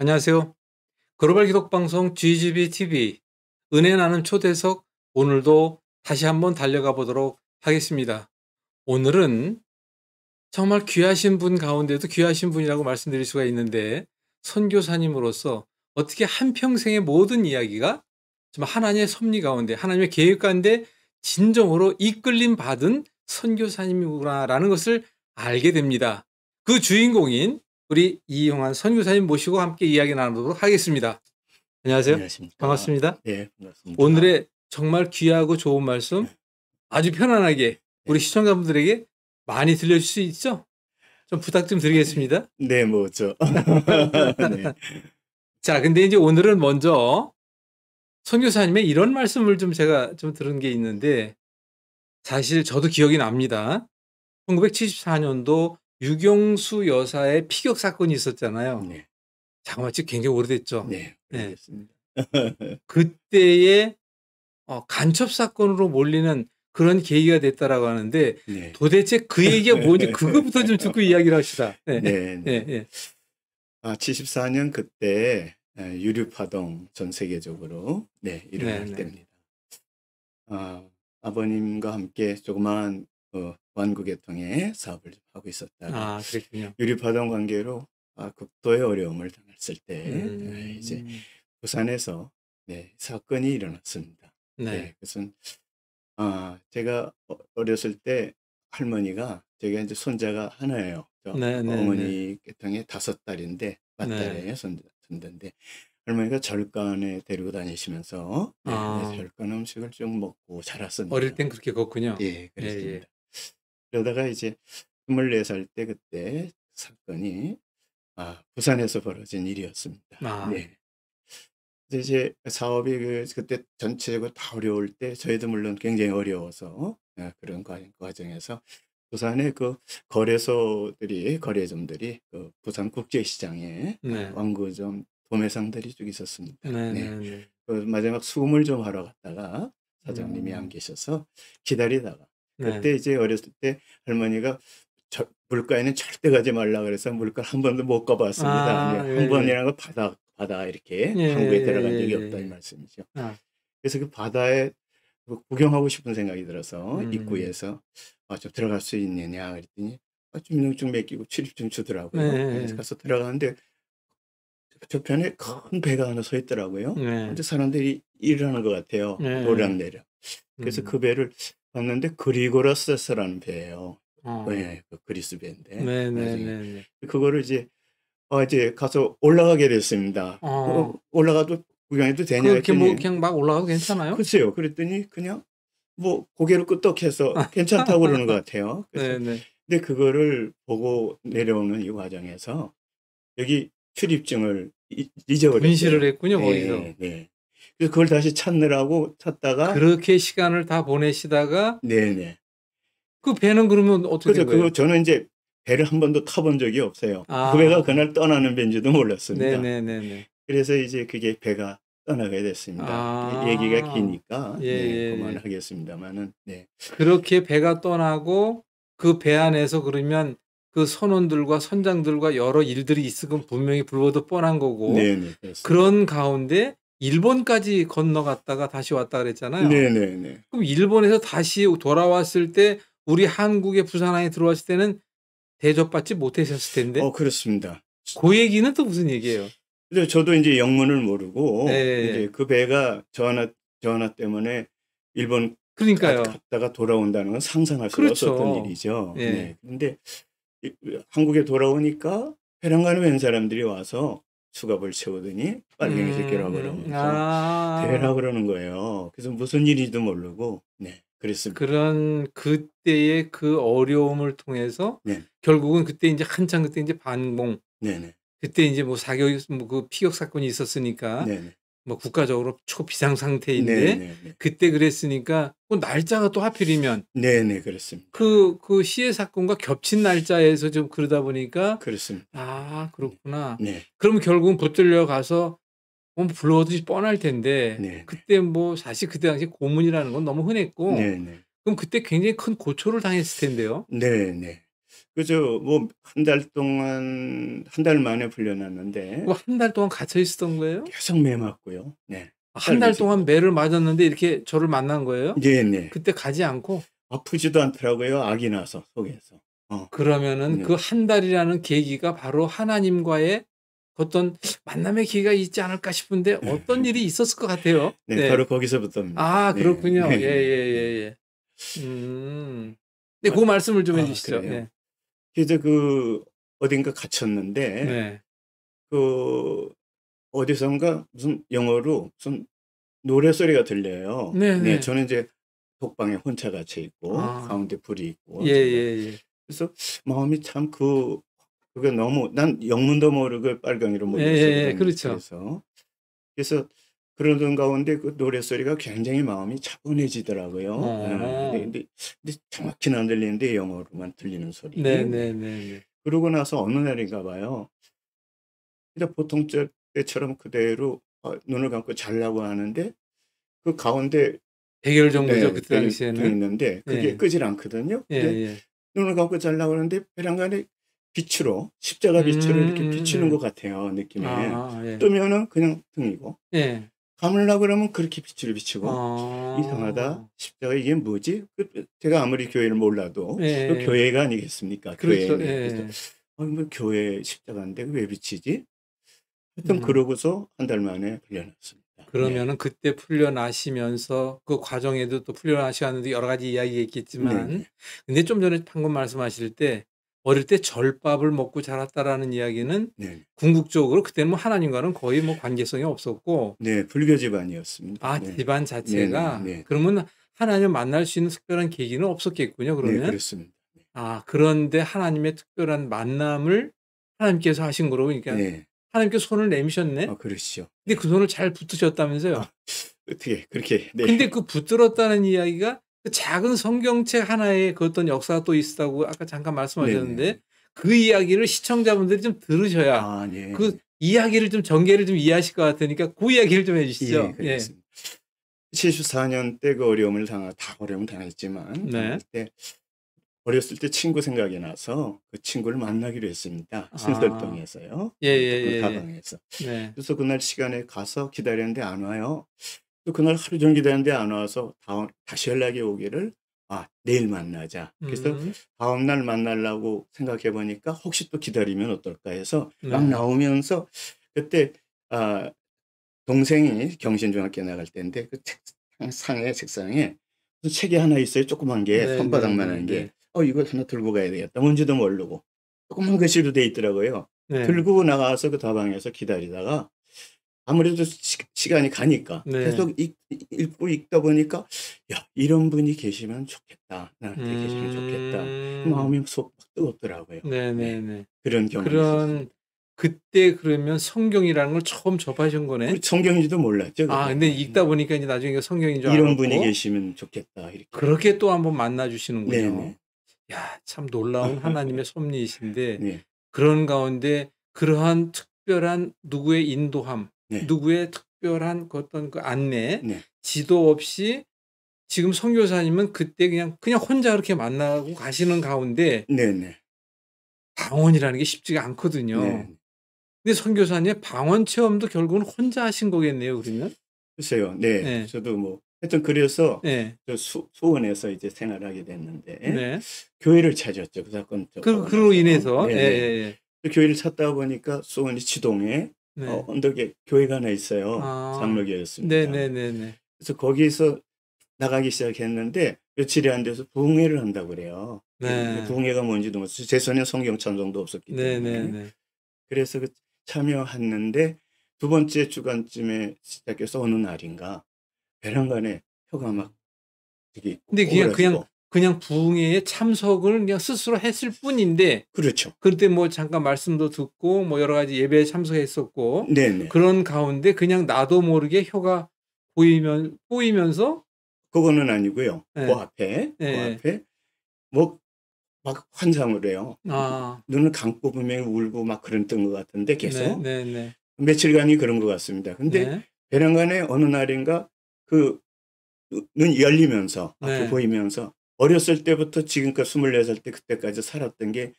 안녕하세요. 글로벌 기독방송 GGB TV 은혜 나눔 초대석 오늘도 다시 한번 달려가 보도록 하겠습니다. 오늘은 정말 귀하신 분 가운데도 귀하신 분이라고 말씀드릴 수가 있는데 선교사님으로서 어떻게 한평생의 모든 이야기가 정말 하나님의 섭리 가운데 하나님의 계획 가운데 진정으로 이끌림 받은 선교사님이구나라는 것을 알게 됩니다. 그 주인공인 우리 이용환 선교사님 모시고 함께 이야기 나누도록 하겠습니다. 안녕하세요. 안녕하십니까. 반갑습니다. 네, 반갑습니다. 오늘의 정말 귀하고 좋은 말씀 아주 편안하게 우리 시청자분들에게 많이 들려줄 수 있죠? 좀 부탁 좀 드리겠습니다. 네, 뭐죠. 네. 자, 근데 이제 오늘은 먼저 선교사님의 이런 말씀을 좀 제가 좀 들은 게 있는데 사실 저도 기억이 납니다. 1974년도 유경수 여사의 피격 사건이 있었잖아요. 네. 잠깐만, 지금 굉장히 오래됐죠. 네, 알겠습니다. 그때의 간첩 사건으로 몰리는 그런 계기가 됐다라고 하는데 네. 도대체 그 얘기가 뭔지 그거부터 좀 듣고 이야기를 합시다. 네. 네. 74년 그때 유류파동 전 세계적으로 일어날 네. 때입니다. 아버님과 함께 조그마한 완구계통의 사업을 하고 있었다가 그렇군요. 유류파동 관계로 극도의 어려움을 당했을 때 이제 부산에서 사건이 일어났습니다. 그래서 제가 어렸을 때 할머니가 제가 이제 손자가 하나예요. 어머니 계통의 5딸인데 맏딸이에요. 손자인데 할머니가 절간에 데리고 다니시면서 절간 음식을 좀 먹고 자랐습니다. 어릴 땐 그렇게 걷군요. 예, 그렇습니다. 그러다가 이제 24살 때 그때 사건이 부산에서 벌어진 일이었습니다. 네. 이제 사업이 그때 전체적으로 다 어려울 때 저희도 물론 굉장히 어려워서 그런 과정에서 부산의 그 거래점들이 그 부산 국제시장에 완구점 도매상들이 쭉 있었습니다. 그 마지막 수금을 좀 하러 갔다가 사장님이 안 계셔서 기다리다가 그때 이제 어렸을 때 할머니가 물가에는 절대 가지 말라 그래서 물가 한 번도 못 가봤습니다. 한 번이라는 거 바다 이렇게 한국에 들어간 적이 없다 이 말씀이죠. 그래서 그 바다에 구경하고 싶은 생각이 들어서 입구에서 좀 들어갈 수 있느냐 그랬더니 주민등록 맡기고 출입증 주더라고요. 그래서 가서 들어가는데 저편에 큰 배가 하나 서 있더라고요. 근데 사람들이 일하는 것 같아요. 오락내락. 그래서 그 배를 봤는데 그리고라스라는 배예요. 그 그리스 배인데. 그거를 이제 가서 올라가게 됐습니다. 올라가도 구경해도 되냐 그렇게 뭐 그냥 막 올라가도 괜찮아요? 글쎄요. 그랬더니 그냥 뭐 고개를 끄덕해서 괜찮다고 그러는 것 같아요. 근데 그거를 보고 내려오는 이 과정에서 여기 출입증을 잊어버렸어요. 분실을 했군요, 거기서. 네. 그래서 그걸 다시 찾느라고 찾다가 그렇게 시간을 다 보내시다가 네네. 그 배는 그러면 어떻게 된 거예요? 그거 저는 이제 배를 한 번도 타본 적이 없어요. 그 배가 그날 떠나는 배인지도 몰랐습니다. 그래서 이제 그게 배가 떠나게 됐습니다. 얘기가 기니까 그만하겠습니다만은. 그렇게 배가 떠나고 그 배 안에서 그러면 그 선원들과 선장들과 여러 일들이 있을 건 분명히 불보듯 뻔한 거고 그런 가운데 일본까지 건너갔다가 다시 왔다 그랬잖아요. 그럼 일본에서 다시 돌아왔을 때 우리 한국의 부산항에 들어왔을 때는 대접받지 못하셨을 텐데. 그렇습니다. 그 얘기는 또 무슨 얘기예요? 근데 저도 이제 영문을 모르고 이제 그 배가 전화 때문에 일본 갔다가 돌아온다는 건 상상할 수 없었던 일이죠. 그런데 한국에 돌아오니까 회랑간에 웬 사람들이 와서 수갑을 채우더니 빨갱이 새끼라고 그러면서 대라 그러는 거예요. 그래서 무슨 일인지도 모르고 그랬습니다. 그런 그때의 그 어려움을 통해서 결국은 그때 이제 한창 그때 이제 반공 그때 이제 뭐 그 피격 사건이 있었으니까 뭐 국가적으로 초비상 상태인데 그때 그랬으니까 그 날짜가 또 하필이면 그렇습니다. 그 시해 사건과 겹친 날짜에서 좀 그러다 보니까 그렇습니다. 그렇구나. 그러면 결국은 붙들려 가서 뭐 불러오듯이 뻔할 텐데 그때 뭐 사실 그때 당시 고문이라는 건 너무 흔했고 그럼 그때 굉장히 큰 고초를 당했을 텐데요. 그저 뭐 한 달 동안 한 달 만에 풀려났는데 뭐 한 달 동안 갇혀 있었던 거예요? 계속 매 맞고요. 네. 한 달 동안 매를 맞았는데 이렇게 저를 만난 거예요? 네네. 그때 가지 않고? 아프지도 않더라고요. 악이 나서 속에서. 그러면은 네. 그 한 달이라는 계기가 바로 하나님과의 어떤 만남의 기회가 있지 않을까 싶은데 어떤 일이 있었을 것 같아요. 네, 네. 바로 거기서부터입니다. 아, 네. 그렇군요. 네. 예예예예. 네, 그 말씀을 좀 해주시죠. 그래요. 네. 그래서 어딘가 갇혔는데 네. 어디선가 무슨 영어로 무슨 노래소리가 들려요. 네, 네네. 저는 이제 독방에 혼자 갇혀 있고 가운데 불이 있고 예예예. 그래서 마음이 참 그게 너무 난 영문도 모르고 빨강이로 몰렸었거든요. 그렇죠. 그래서 그러던 가운데 그 노래소리가 굉장히 마음이 차분해지더라고요. 근데 정확히는 안 들리는데 영어로만 들리는 소리. 네네네. 그러고 나서 어느 날인가 봐요. 근데 보통 때처럼 그대로 눈을 감고 자려고 하는데 그 가운데 백열 정도죠, 그때 돼 당시에는. 있는데 그게 끄질 않거든요. 근데 눈을 감고 자려고 하는데 베란간에 빛으로 십자가 빛으로 이렇게 비치는 것 같아요, 느낌에. 뜨면은 그냥 등이고 감으려고 그러면 그렇게 빛으로 비치고 이상하다. 십자가 이게 뭐지? 제가 아무리 교회를 몰라도 그 교회가 아니겠습니까? 그렇죠. 교회는. 그래서 뭐 교회 십자가인데 왜 비치지? 하여튼 그러고서 한 달 만에 풀려났습니다. 그러면은 그때 풀려나시면서 그 과정에도 또 풀려나시는데 여러 가지 이야기가 있겠지만 근데 좀 전에 방금 말씀하실 때 어릴 때 절밥을 먹고 자랐다라는 이야기는 궁극적으로 그때는 뭐 하나님과는 거의 뭐 관계성이 없었고 네, 불교 집안이었습니다. 집안 자체가 그러면 하나님을 만날 수 있는 특별한 계기는 없었겠군요, 그러면. 네, 그렇습니다. 그런데 하나님의 특별한 만남을 하나님께서 하신 거로 그러니까 하나님께서 손을 내미셨네. 그렇죠. 근데 그 손을 잘 붙드셨다면서요? 어떻게 그렇게. 근데 그 붙들었다는 이야기가 그 작은 성경책 하나에 그 어떤 역사가 또 있다고 아까 잠깐 말씀하셨는데 그 이야기를 시청자분들이 좀 들으셔야 그 이야기를 좀 전개를 좀 이해하실 것 같으니까 그 이야기를 좀 해주시죠. 예, 그렇습니다. 74년 때 그 어려움을 당했지만 그때 어렸을 때 친구 생각이 나서 그 친구를 만나기로 했습니다. 신설동에서요. 그 다방에서. 그래서 그날 시간에 가서 기다렸는데 안 와요. 또 그날 하루 종일 기다렸는데 안 와서 다시 연락이 오기를 내일 만나자. 그래서 다음 날 만나려고 생각해 보니까 혹시 또 기다리면 어떨까 해서 막 나오면서 그때 동생이 경신중학교 나갈 때인데 그 책상에 무슨 책이 하나 있어요. 조그만 게 손바닥만한 게. 이걸 하나 들고 가야 되겠다. 뭔지도 모르고 조그만 글씨로 돼 있더라고요. 들고 나가서 그 다방에서 기다리다가 아무래도 시간이 가니까 계속 읽고 읽다 보니까 이런 분이 계시면 좋겠다. 나한테 계시면 좋겠다. 마음이 속 뜨겁더라고요. 그런 경험이 있었어요. 그때 그러면 성경이라는 걸 처음 접하신 거네? 성경인지도 몰랐죠. 근데 읽다 보니까 이제 나중에 성경인 줄 알았고. 이런 분이 계시면 좋겠다. 이렇게. 그렇게 또 한번 만나 주시는군요. 참 놀라운 하나님의 섭리이신데 그런 가운데 그러한 특별한 누구의 인도함, 누구의 특별한 어떤 그 안내, 지도 없이 지금 선교사님은 그때 그냥 혼자 그렇게 만나고 가시는 가운데 방언이라는 게 쉽지가 않거든요. 근데 선교사님 방언 체험도 결국은 혼자 하신 거겠네요, 그러면? 글쎄요. 저도 뭐 하여튼 그래서 수원에서 이제 생활하게 됐는데 교회를 찾았죠. 그 사건. 그로 인해서. 교회를 찾다 보니까 수원이 지동에 언덕에 교회가 하나 있어요. 장로교였습니다. 그래서 거기서 나가기 시작했는데 며칠이 안 돼서 부흥회를 한다고 그래요. 부흥회가 뭔지도 모르겠어요. 제 손에 성경 찬송도 없었기 때문에. 그래서 참여했는데 두 번째 주간쯤에 시작해서 어느 날인가 베란간에 혀가 막 되게 근데 그냥 부흥회에 참석을 그냥 스스로 했을 뿐인데 그렇죠. 그때 뭐 잠깐 말씀도 듣고 뭐 여러 가지 예배에 참석했었고 그런 가운데 그냥 나도 모르게 혀가 보이면서 그거는 아니고요. 그 앞에 뭐 막 환상을 해요. 눈을 감고 보면 울고 막 그랬던 것 같은데 계속 며칠간이 그런 것 같습니다. 근데 베란간에 어느 날인가 그 눈 열리면서 앞이 보이면서 어렸을 때부터 지금까지 24살 때 그때까지 살았던 게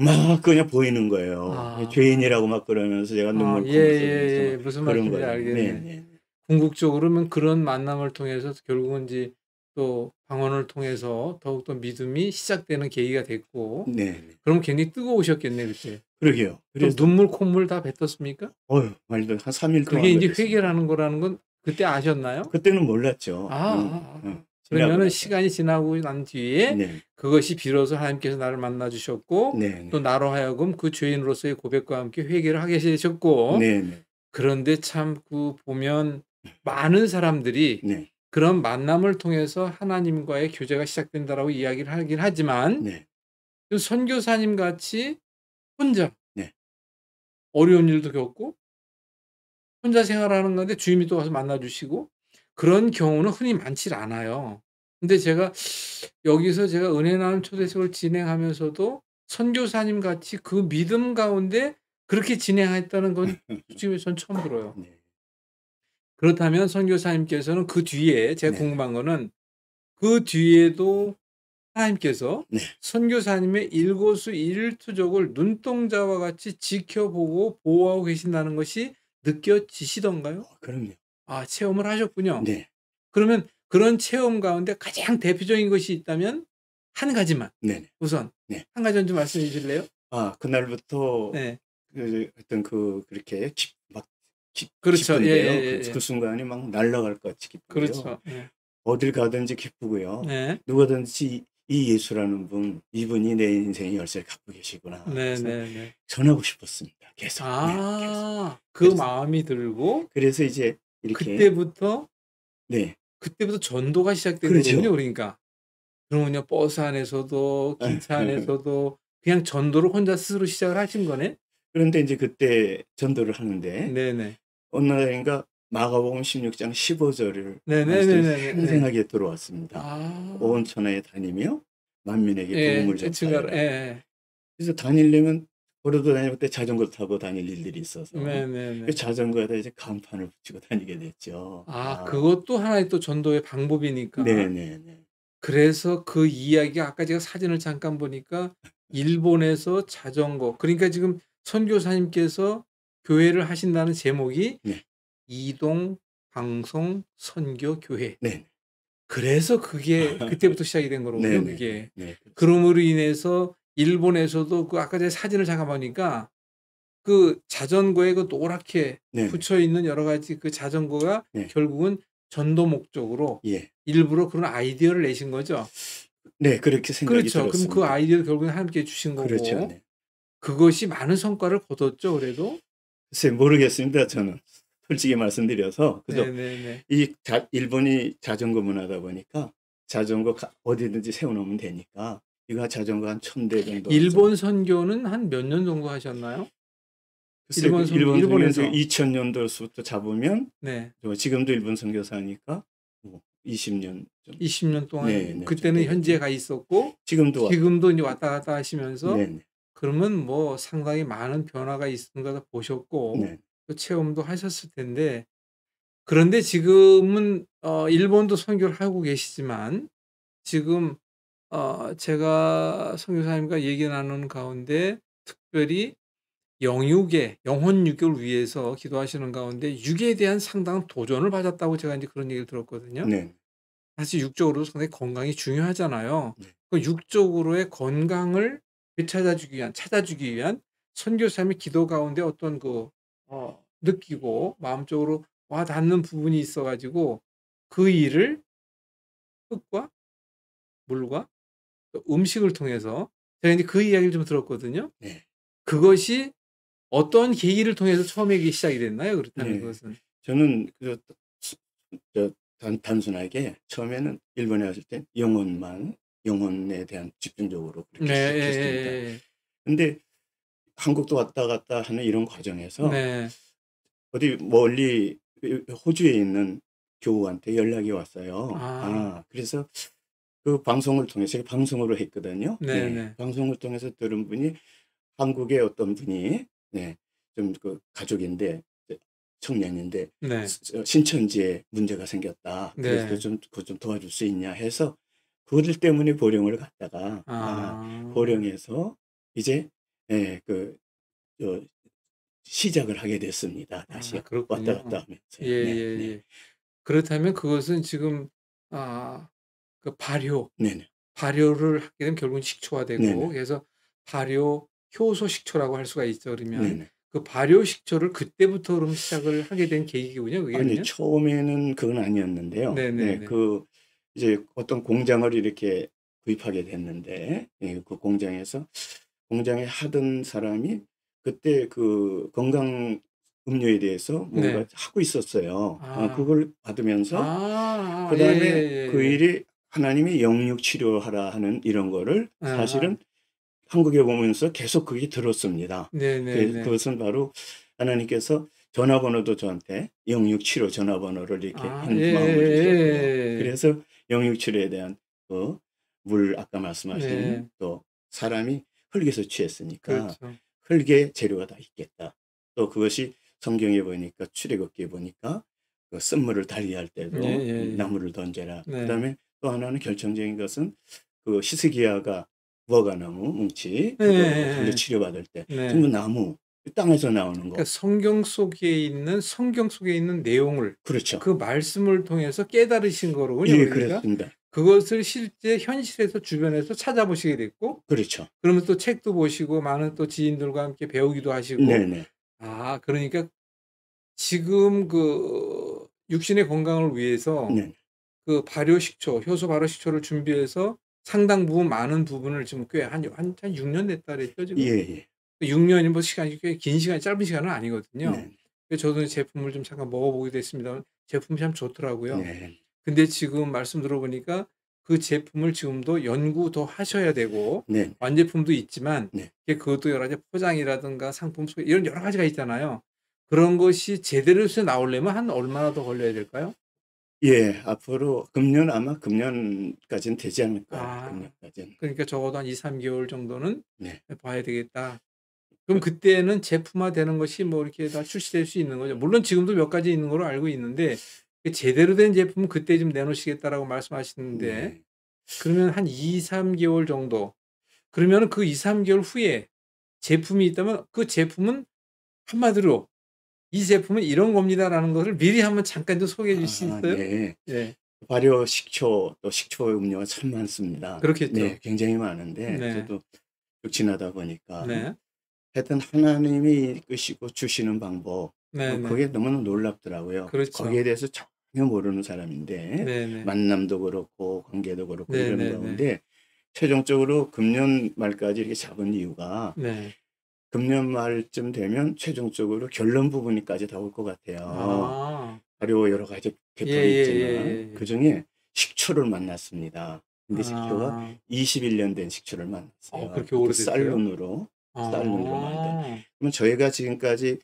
막 그냥 보이는 거예요. 아. 죄인이라고 막 그러면서 제가 눈물 예. 콧물 무슨 그런 말씀인지 거예요. 알겠네. 네네. 궁극적으로는 그런 만남을 통해서 결국은 이제 또 방언을 통해서 더욱더 믿음이 시작되는 계기가 됐고, 네네. 그럼 굉장히 뜨거우셨겠네, 그때. 그러게요. 그럼 그래서 눈물, 콧물 다 뱉었습니까? 말도 한 3일 그게 동안 이제 그랬습니다. 회개라는 거라는 건 그때 아셨나요? 그때는 몰랐죠. 지나고 그러면은 나서. 시간이 지나고 난 뒤에 네. 그것이 비로소 하나님께서 나를 만나 주셨고, 네네. 또 나로 하여금 그 죄인으로서의 고백과 함께 회개를 하게 되셨고, 네네. 그런데 참 그 보면 많은 사람들이 네. 그런 만남을 통해서 하나님과의 교제가 시작된다라고 이야기를 하긴 하지만, 네. 그 선교사님 같이 혼자 네. 어려운 일도 겪고 혼자 생활하는 건데 주님이 또 와서 만나 주시고, 그런 경우는 흔히 많질 않아요. 근데 제가 여기서 제가 은혜 나눔 초대석을 진행하면서도 선교사님 같이 그 믿음 가운데 그렇게 진행했다는 건 솔직히 전 처음 들어요. 네. 그렇다면 선교사님께서는 그 뒤에 제가 네네. 궁금한 거는, 그 뒤에도 하나님께서 네. 선교사님의 일거수일투족을 눈동자와 같이 지켜보고 보호하고 계신다는 것이 느껴지시던가요? 그럼요. 체험을 하셨군요. 네. 그러면 그런 체험 가운데 가장 대표적인 것이 있다면 한 가지만 네네. 우선 네. 한 가지만 좀 말씀해 주실래요? 그날부터 네. 그렇게 그렇죠. 기쁜데요. 그 순간이 막 날아갈 것 같이 기쁘고요. 그렇죠. 네. 어딜 가든지 기쁘고요. 네. 누구든지 이 예수라는 분, 이분이 내 인생의 열쇠를 갖고 계시구나. 그래서 네네네. 전하고 싶었습니다. 계속. 네, 계속. 그 마음이 들고 그래서 이제 이렇게 그때부터 네, 전도가 시작된 거군요, 그렇죠. 그러니까. 그러면요, 버스 안에서도 기차 안에서도 그냥 전도를 혼자 스스로 시작을 하신 거네? 그런데 이제 그때 전도를 하는데 네네. 어느 날인가 마가복음 16장 15절을 말씀이 네네네네네. 생생하게 들어왔습니다. 온 천하에 다니며 만민에게 복음을 전파하라. 그래서 다니려면 걸어도 다닐 때 자전거 타고 다닐 일들이 있어서 네네네. 그 자전거에다 이제 간판을 붙이고 다니게 됐죠. 그것도 하나의 또 전도의 방법이니까. 네네네. 그래서 그 이야기가 아까 제가 사진을 잠깐 보니까 일본에서 자전거, 그러니까 지금 선교사님께서 교회를 하신다는 제목이 네. 이동 방송 선교 교회. 네. 그래서 그게 그때부터 시작이 된 거로군요, 그게. 네. 그럼으로 인해서 일본에서도 그 아까 제가 사진을 잠깐 보니까 그 자전거에 그 노랗게 네네. 붙여 있는 여러 가지 그 자전거가 네. 결국은 전도 목적으로 예. 일부러 그런 아이디어를 내신 거죠. 네, 그렇게 생각이 그렇죠. 그럼 들었습니다. 그 아이디어를 결국엔 하나님께 주신 거고. 그렇죠. 네. 그것이 많은 성과를 거뒀죠, 그래도? 글쎄 모르겠습니다, 저는. 솔직히 말씀드려서. 그죠? 네네네. 일본이 자전거 문화다 보니까 자전거 어디든지 세워 놓으면 되니까 이거 자전거 한 1000대 정도 일본 선교는 한 몇 년 정도 하셨나요? 글쎄 일본에서 2000년도부터 잡으면 네. 지금도 일본 선교사니까 뭐 20년 좀 20년 동안 네, 그때는 현지에 가 있었고 지금도 이제 왔다 갔다 하시면서 네네. 그러면 뭐 상당히 많은 변화가 있는 걸 보셨고 네. 또 체험도 하셨을 텐데, 그런데 지금은 일본도 선교를 하고 계시지만 지금 제가 선교사님과 얘기 나누는 가운데 특별히 영혼 유교를 위해서 기도하시는 가운데 육에 대한 상당한 도전을 받았다고 제가 이제 그런 얘기를 들었거든요. 네. 사실 육적으로도 상당히 건강이 중요하잖아요. 네. 그 육적으로의 건강을 찾아주기 위한 선교사님의 기도 가운데 어떤 느끼고 마음적으로 와 닿는 부분이 있어 가지고 그 일을 흙과 물과 또 음식을 통해서 제가 이제 그 이야기를 좀 들었거든요. 네. 그것이 어떤 계기를 통해서 처음에 이게 시작이 됐나요? 그렇다면 네. 그것은? 저는 단순하게 처음에는 일본에 왔을 때 영혼에 대한 집중적으로 그렇게 시작했습니다. 근데 한국도 왔다 갔다 하는 이런 과정에서 어디 멀리 호주에 있는 교우한테 연락이 왔어요. 그래서 그 방송을 통해서 제가 방송으로 했거든요. 네. 방송을 통해서 들은 분이 한국의 어떤 분이 좀 그 가족인데 청년인데 신천지에 문제가 생겼다. 그래서 그거 좀 도와줄 수 있냐 해서 그들 때문에 보령을 갔다가 보령에서 이제 예, 시작을 하게 됐습니다. 다시 왔다 그렇군요. 갔다 하면서요. 네, 예예예. 그렇다면 그것은 지금 그 네네. 발효를 하게 되면 결국은 식초화되고 네네. 그래서 발효 효소 식초라고 할 수가 있죠 그러면. 네네. 그 발효 식초를 그때부터 그럼 시작을 하게 된 계기군요 그게 아니, 그러면? 처음에는 그건 아니었는데요. 네, 네네네. 이제 어떤 공장을 이렇게 구입하게 됐는데, 예, 그 공장에 하던 사람이 그때 그 건강 음료에 대해서 뭔가 네. 하고 있었어요. 아. 그걸 받으면서 그다음에 그 예예예예. 일이 하나님이 영육 치료하라 하는 이런 거를 아아. 사실은 한국에 오면서 계속 그게 들었습니다. 네네네. 그것은 바로 하나님께서 전화번호도 저한테 영육치료 전화번호를 이렇게 한 마음을 주셨고요. 예예예예예. 그래서 영육치료에 대한 그 물 아까 말씀하신 네. 또 사람이 흙에서 취했으니까 그렇죠. 흙의 재료가 다 있겠다. 또 그것이 성경에 보니까 출애굽기에 보니까 그 쓴물을 달리할 때도 예예예. 나무를 던져라. 네. 그다음에 또 하나는 결정적인 것은 그 히스기야가 무화과나무 뭉치 그거 로 예예예예. 치료받을 때 네. 전부 나무 땅에서 나오는 그러니까 거. 성경 속에 있는 내용을 그렇죠. 그 말씀을 통해서 깨달으신 거로군요 예, 그러니까. 그렇습니다. 그것을 실제 현실에서 주변에서 찾아보시게 됐고 그렇죠. 그러면 또 책도 보시고 많은 또 지인들과 함께 배우기도 하시고 네네. 그러니까 지금 그 육신의 건강을 위해서 네. 그 발효식초, 효소 발효식초를 준비해서 상당 부분 많은 부분을 지금 꽤 한 6년 됐다 그랬죠 지금? 예예. 6 년이 뭐 시간이 꽤 긴 시간이 짧은 시간은 아니거든요. 네. 그래서 저도 제품을 좀 잠깐 먹어 보기도 했습니다만 제품이 참 좋더라고요. 네. 근데 지금 말씀 들어보니까 그 제품을 지금도 연구 더 하셔야 되고 네. 완제품도 있지만 네. 그것도 여러 가지 포장이라든가 상품 소개 이런 여러 가지가 있잖아요. 그런 것이 제대로 해서 나오려면 한 얼마나 더 걸려야 될까요? 예. 앞으로 금년까지는 되지 않을까요? 아 금년까지는. 그러니까 적어도 한 2-3 개월 정도는 네. 봐야 되겠다. 그럼 그때는 제품화되는 것이 뭐 이렇게 다 출시될 수 있는 거죠. 물론 지금도 몇 가지 있는 걸로 알고 있는데 그 제대로 된 제품은 그때 좀 내놓으시겠다라고 말씀하시는데 네. 그러면 한 2-3 개월 정도 그러면은 그 2-3 개월 후에 제품이 있다면 그 제품은 한마디로 "이 제품은 이런 겁니다."라는 것을 미리 한번 잠깐 좀 소개해 주실 수 있어요? 네. 네. 발효 식초 또 식초 음료가 참 많습니다. 네. 그렇겠죠. 굉장히 많은데 네. 저도 쭉 지나다 보니까 네. 하여튼 하나님이 이끄시고 주시는 방법 네네. 그게 너무나 놀랍더라고요. 그렇죠. 거기에 대해서 전혀 모르는 사람인데 네네. 만남도 그렇고 관계도 그렇고 이러는 네네네. 가운데 최종적으로 금년 말까지 이렇게 잡은 이유가 네. 금년 말쯤 되면 최종적으로 결론 부분까지 다 올 것 같아요. 아. 발효 여러 가지 계통이 있지만 예예예예예. 그중에 식초를 만났습니다. 근데 식초가 아. 21년 된 식초를 만났어요. 그렇게 그것도 오래됐어요? 쌀눈으로 만든. 아. 그러면 저희가 지금까지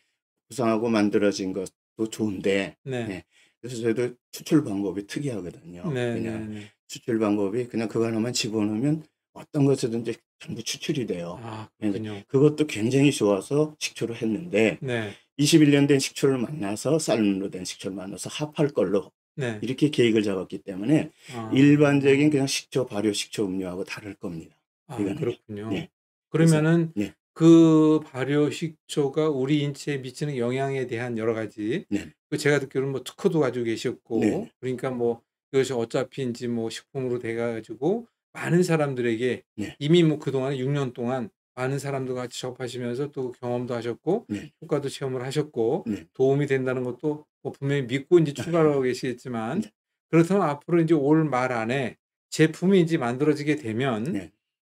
구상하고 만들어진 것도 좋은데 네. 네. 그래서 저희도 추출 방법이 특이하거든요. 그냥 네네네. 추출 방법이 그냥 그거 하나만 집어넣으면 어떤 것이든지 전부 추출이 돼요. 근데 그렇군요. 그것도 굉장히 좋아서 식초를 했는데 네. 21년 된 식초를 만나서 쌀로 된 식초를 만나서 합할 걸로 네. 이렇게 계획을 잡았기 때문에 일반적인 아. 그냥 식초, 발효 식초 음료하고 다를 겁니다. 이거는요. 그렇군요. 네. 그래서 그러면은 네. 그 발효 식초가 우리 인체에 미치는 영향에 대한 여러 가지 네. 제가 듣기로는 뭐 특허도 가지고 계셨고 네. 그러니까 뭐 이것이 어차피 인제 뭐 식품으로 돼 가지고 많은 사람들에게 네. 이미 뭐 그동안에 6년 동안 많은 사람들과 같이 접하시면서 또 경험도 하셨고 네. 효과도 체험을 하셨고 네. 도움이 된다는 것도 뭐 분명히 믿고 인제 출발을 하고 계시겠지만 네. 그렇다면 앞으로 인제 올 말 안에 제품이 인제 만들어지게 되면 네.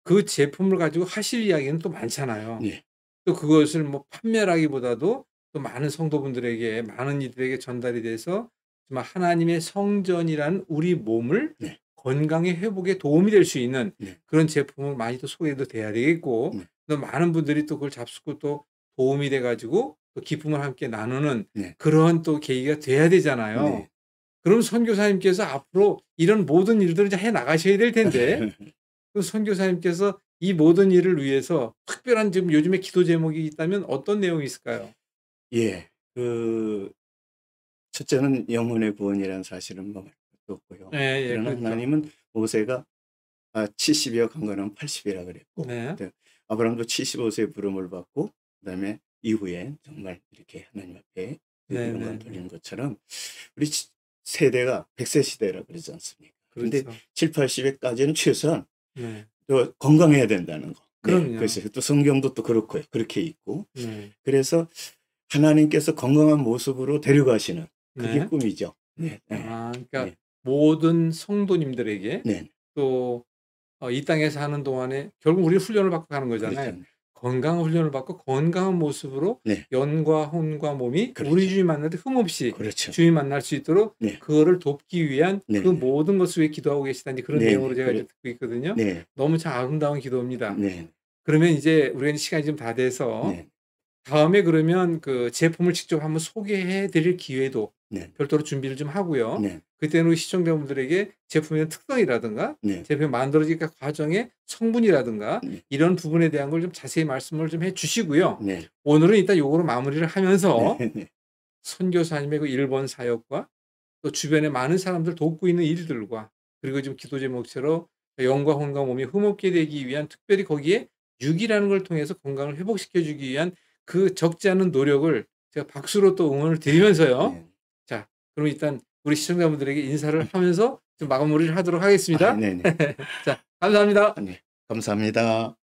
그 제품을 가지고 하실 이야기는 또 많잖아요. 네. 또 그것을 뭐 판매라기보다도 또 많은 성도분들에게 많은 이들에게 전달이 돼서 정말 하나님의 성전이라는 우리 몸을 네. 건강의 회복에 도움이 될 수 있는 네. 그런 제품을 많이 또 소개도 돼야 되겠고 네. 또 많은 분들이 또 그걸 잡수고 또 도움이 돼 가지고 또 기쁨을 함께 나누는 네. 그러한 또 계기가 돼야 되잖아요. 네. 그럼 선교사님께서 앞으로 이런 모든 일들을 이제 해 나가셔야 될 텐데 그 선교사님께서 이 모든 일을 위해서 특별한 지금 요즘에 기도 제목이 있다면 어떤 내용이 있을까요? 예. 첫째는 영혼의 구원이라는 사실은 뭐 말 것도 없고요. 예예. 그러나 그렇죠. 하나님은 모세가 70이여 강건하면 80이라 그랬고 네. 또 아브라함도 75세에 부름을 받고 그다음에 이후에 정말 이렇게 하나님 앞에 영광 돌리는 것처럼 우리 세대가 100세 시대라 그러지 않습니까? 그런데 그렇죠. 7, 80에까지는 최소한 또 건강해야 된다는 거. 그럼요. 그래서 또 성경도 또 그렇고요. 그렇게 있고. 그래서 하나님께서 건강한 모습으로 데려가시는 그게 꿈이죠. 그러니까 모든 성도님들에게 또 이 땅에서 하는 동안에 결국 우리 훈련을 받고 가는 거잖아요. 그렇죠. 건강한 훈련을 받고 건강한 모습으로 영과 혼과 몸이 그렇죠. 우리 주님 만날 때 흠없이 그렇죠. 주님 만날 수 있도록 그거를 돕기 위한 그 모든 것을 위해 기도하고 계시다니 그런 내용으로 제가 이제 듣고 있거든요. 너무 참 아름다운 기도입니다. 그러면 이제 우리가 시간이 좀 다 돼서 다음에 그러면 그 제품을 직접 한번 소개해 드릴 기회도 별도로 준비를 좀 하고요. 그때는 우리 시청자분들에게 제품의 특성이라든가 제품이 만들어지는 과정의 성분이라든가 이런 부분에 대한 걸 좀 자세히 말씀을 좀 해 주시고요. 오늘은 일단 요거로 마무리를 하면서 선교사님의 그 일본 사역과 또 주변에 많은 사람들 돕고 있는 일들과 그리고 지금 기도 제목처럼 영과 혼과 몸이 흠없게 되기 위한 특별히 거기에 육이라는 걸 통해서 건강을 회복시켜 주기 위한 그 적지 않은 노력을 제가 박수로 또 응원을 드리면서요. 자, 그럼 일단 우리 시청자분들에게 인사를 하면서 좀 마무리를 하도록 하겠습니다. 자, 감사합니다. 감사합니다.